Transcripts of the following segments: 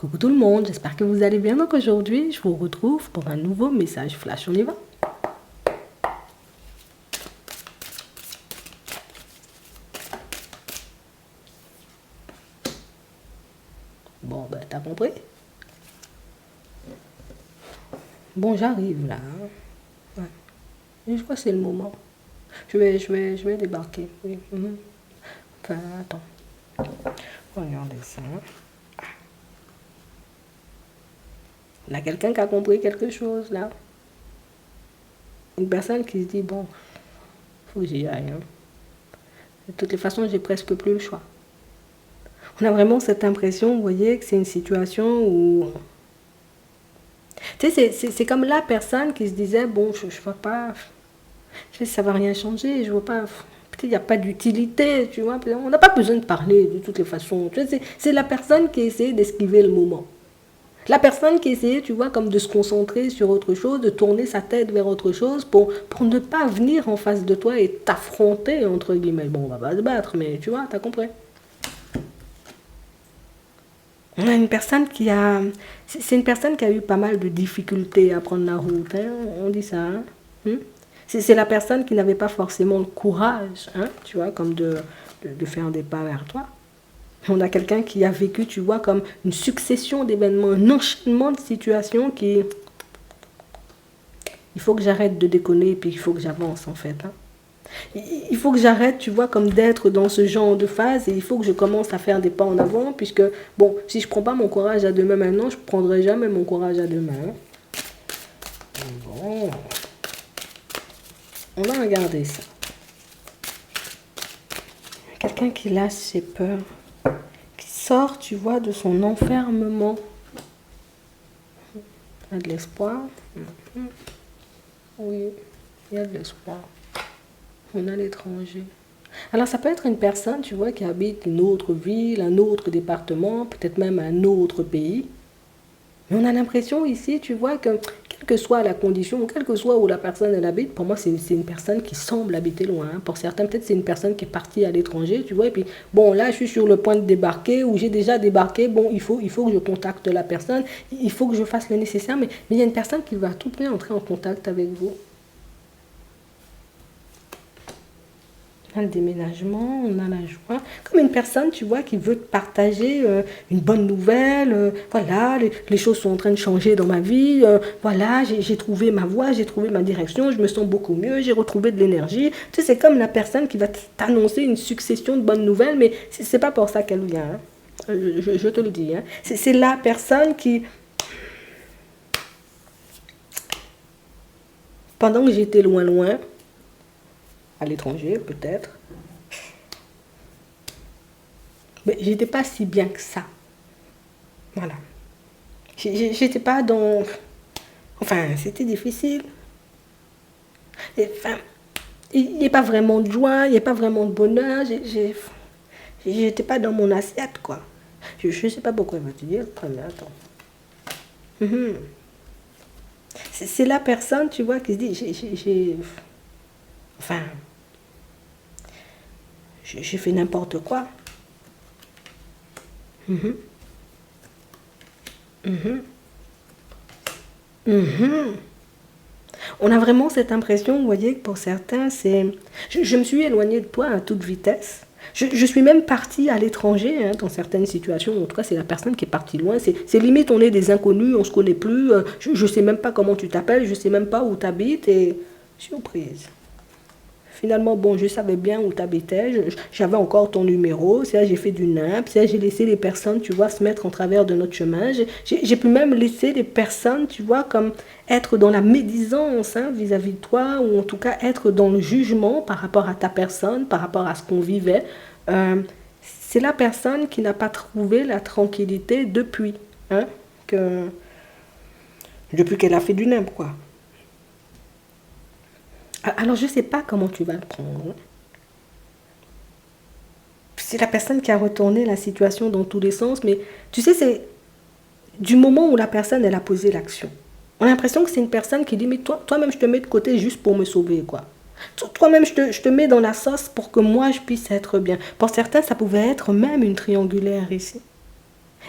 Coucou tout le monde, j'espère que vous allez bien. Donc aujourd'hui, je vous retrouve pour un nouveau message flash. On y va? Bon, ben t'as compris? Bon, j'arrive là. Ouais. Et je crois que c'est le moment. Je vais débarquer. Oui. Enfin, attends. Regardez ça. Il y a quelqu'un qui a compris quelque chose là. Une personne qui se dit, bon, faut que j'y aille. Hein. De toutes les façons, j'ai presque plus le choix. On a vraiment cette impression, vous voyez, que c'est une situation où... Tu sais, c'est comme la personne qui se disait, bon, je vois pas... Ça va rien changer, je vois pas... Peut-être il n'y a pas d'utilité, tu vois. On n'a pas besoin de parler de toutes les façons. Tu sais, c'est la personne qui essaie d'esquiver le moment. La personne qui essayait, tu vois, comme de se concentrer sur autre chose, de tourner sa tête vers autre chose pour ne pas venir en face de toi et t'affronter, entre guillemets. Bon, on va pas se battre, mais tu vois, t'as compris. On a une personne qui a... C'est une personne qui a eu pas mal de difficultés à prendre la route, hein, on dit ça. Hein. C'est la personne qui n'avait pas forcément le courage, hein, tu vois, comme de faire des pas vers toi. On a quelqu'un qui a vécu, tu vois, comme une succession d'événements, un enchaînement de situations qui... Il faut que j'arrête de déconner et puis il faut que j'avance, en fait. Hein. Il faut que j'arrête, tu vois, comme d'être dans ce genre de phase et il faut que je commence à faire des pas en avant puisque, bon, si je ne prends pas mon courage à deux mains maintenant, je ne prendrai jamais mon courage à deux mains. Bon. On va regarder ça. Quelqu'un qui lâche ses peurs, qui sort, tu vois, de son enfermement. Il y a de l'espoir. Oui, il y a de l'espoir. On a l'étranger. Alors ça peut être une personne, tu vois, qui habite une autre ville, un autre département, peut-être même un autre pays. Mais on a l'impression ici, tu vois, que quelle que soit la condition, quelle que soit où la personne elle habite, pour moi c'est une personne qui semble habiter loin. Hein. Pour certains, peut-être c'est une personne qui est partie à l'étranger, tu vois, et puis bon, là je suis sur le point de débarquer, ou j'ai déjà débarqué, bon, il faut que je contacte la personne, il faut que je fasse le nécessaire, mais il y a une personne qui va à tout prix entrer en contact avec vous. On a le déménagement, on a la joie. Comme une personne, tu vois, qui veut te partager une bonne nouvelle. Voilà, les choses sont en train de changer dans ma vie. Voilà, j'ai trouvé ma voie, j'ai trouvé ma direction, je me sens beaucoup mieux, j'ai retrouvé de l'énergie. Tu sais, c'est comme la personne qui va t'annoncer une succession de bonnes nouvelles, mais c'est pas pour ça qu'elle vient. Hein. Je te le dis. Hein. C'est la personne qui... Pendant que j'étais loin, à l'étranger peut-être. Mais j'étais pas si bien que ça. Voilà. J'étais pas dans... Enfin, c'était difficile. Et, enfin, il n'y a pas vraiment de joie, il n'y a pas vraiment de bonheur. J'étais pas dans mon assiette, quoi. Je sais pas pourquoi il va te dire. Très bien, attends. C'est la personne, tu vois, qui se dit, enfin... J'ai fait n'importe quoi. On a vraiment cette impression, vous voyez, que pour certains, c'est... Je me suis éloignée de toi à toute vitesse. Je suis même partie à l'étranger, hein, dans certaines situations. En tout cas, c'est la personne qui est partie loin. C'est limite, on est des inconnus, on ne se connaît plus. Je ne sais même pas comment tu t'appelles, je ne sais même pas où tu habites. Et surprise. Finalement, bon, je savais bien où tu habitais, j'avais encore ton numéro, c'est là j'ai fait du nimp, c'est là j'ai laissé les personnes, tu vois, se mettre en travers de notre chemin. J'ai pu même laisser les personnes, tu vois, comme être dans la médisance hein, vis-à-vis de toi, ou en tout cas être dans le jugement par rapport à ta personne, par rapport à ce qu'on vivait. C'est la personne qui n'a pas trouvé la tranquillité depuis, hein, depuis qu'elle a fait du nimp, quoi. Alors, je ne sais pas comment tu vas le prendre. C'est la personne qui a retourné la situation dans tous les sens, mais tu sais, c'est du moment où la personne, elle a posé l'action. On a l'impression que c'est une personne qui dit, mais toi-même, je te mets de côté juste pour me sauver, quoi. Toi-même, je te mets dans la sauce pour que moi, je puisse être bien. Pour certains, ça pouvait être même une triangulaire ici.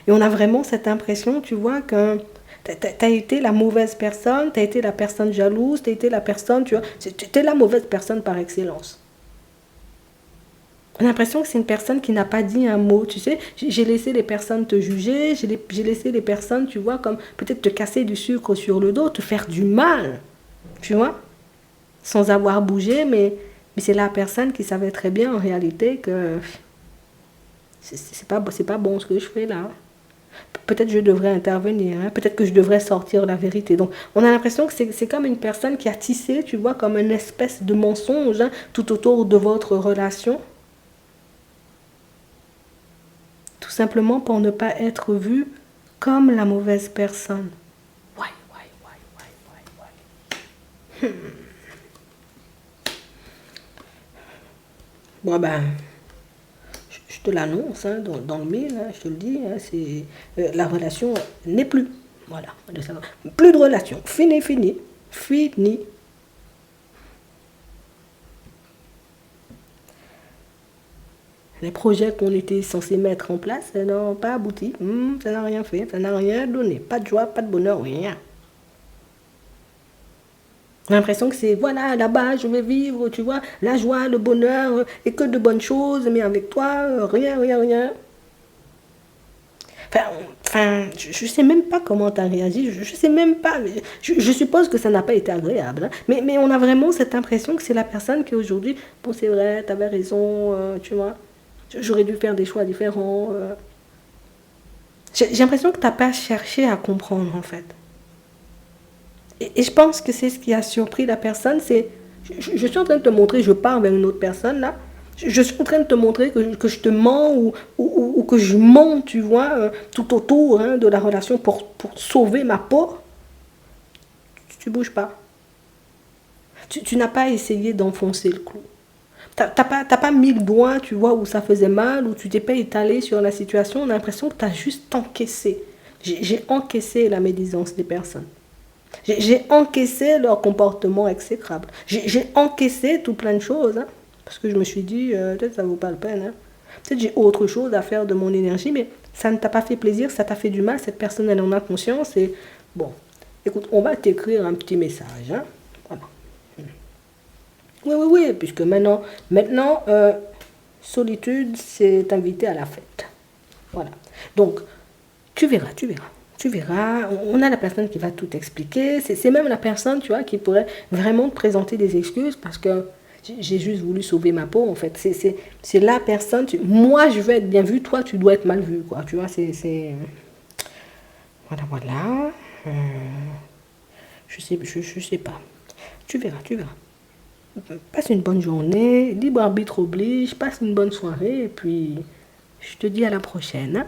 Et on a vraiment cette impression, tu vois, que t'as été la mauvaise personne, t'as été la personne jalouse, t'as été la personne, tu vois, t'es la mauvaise personne par excellence. On a l'impression que c'est une personne qui n'a pas dit un mot, tu sais. J'ai laissé les personnes te juger, j'ai laissé les personnes, tu vois, comme peut-être te casser du sucre sur le dos, te faire du mal, tu vois, sans avoir bougé, mais c'est la personne qui savait très bien en réalité que c'est pas bon ce que je fais là. Peut-être je devrais intervenir, hein, peut-être que je devrais sortir la vérité. Donc on a l'impression que c'est comme une personne qui a tissé, tu vois, comme une espèce de mensonge hein, tout autour de votre relation. Tout simplement pour ne pas être vu comme la mauvaise personne. Ouais, ouais, ouais, ouais, ouais, ouais. Bon ben, je te l'annonce hein, dans le mail, hein, je te le dis, hein, c'est la relation n'est plus. Voilà, plus de relation. Fini, fini, fini. Les projets qu'on était censé mettre en place n'ont pas abouti. Ça n'a rien fait, ça n'a rien donné. Pas de joie, pas de bonheur, rien. J'ai l'impression que c'est, voilà, là-bas, je vais vivre, tu vois, la joie, le bonheur, et que de bonnes choses, mais avec toi, rien, rien, rien. Enfin, je sais même pas comment tu as réagi, je sais même pas, je suppose que ça n'a pas été agréable, hein. Mais on a vraiment cette impression que c'est la personne qui aujourd'hui, bon c'est vrai, tu avais raison, tu vois, j'aurais dû faire des choix différents. J'ai l'impression que tu n'as pas cherché à comprendre en fait. Et je pense que c'est ce qui a surpris la personne, c'est, je suis en train de te montrer, je pars vers une autre personne là, je suis en train de te montrer que je te mens ou que je mens, tu vois, tout autour hein, de la relation pour sauver ma peau. Tu bouges pas. Tu n'as pas essayé d'enfoncer le clou. T'as pas mis le doigt, tu vois, où ça faisait mal, où tu t'es pas étalé sur la situation. On a l'impression que tu as juste encaissé. J'ai encaissé la médisance des personnes. J'ai encaissé leur comportement exécrable. J'ai encaissé tout plein de choses. Hein, parce que je me suis dit, peut-être ça vaut pas la peine. Hein. Peut-être j'ai autre chose à faire de mon énergie, mais ça ne t'a pas fait plaisir, ça t'a fait du mal. Cette personne, elle en a conscience. Et bon, écoute, on va t'écrire un petit message. Hein. Voilà. Oui, oui, oui, puisque maintenant solitude, c'est invité à la fête. Voilà. Donc, tu verras, tu verras. Tu verras, on a la personne qui va tout expliquer. C'est même la personne, tu vois, qui pourrait vraiment te présenter des excuses parce que j'ai juste voulu sauver ma peau, en fait. C'est la personne, moi je veux être bien vue, toi tu dois être mal vue, quoi. Tu vois, Voilà, voilà. Euh, je sais pas. Tu verras, tu verras. Passe une bonne journée, libre arbitre oblige, passe une bonne soirée et puis je te dis à la prochaine. Hein.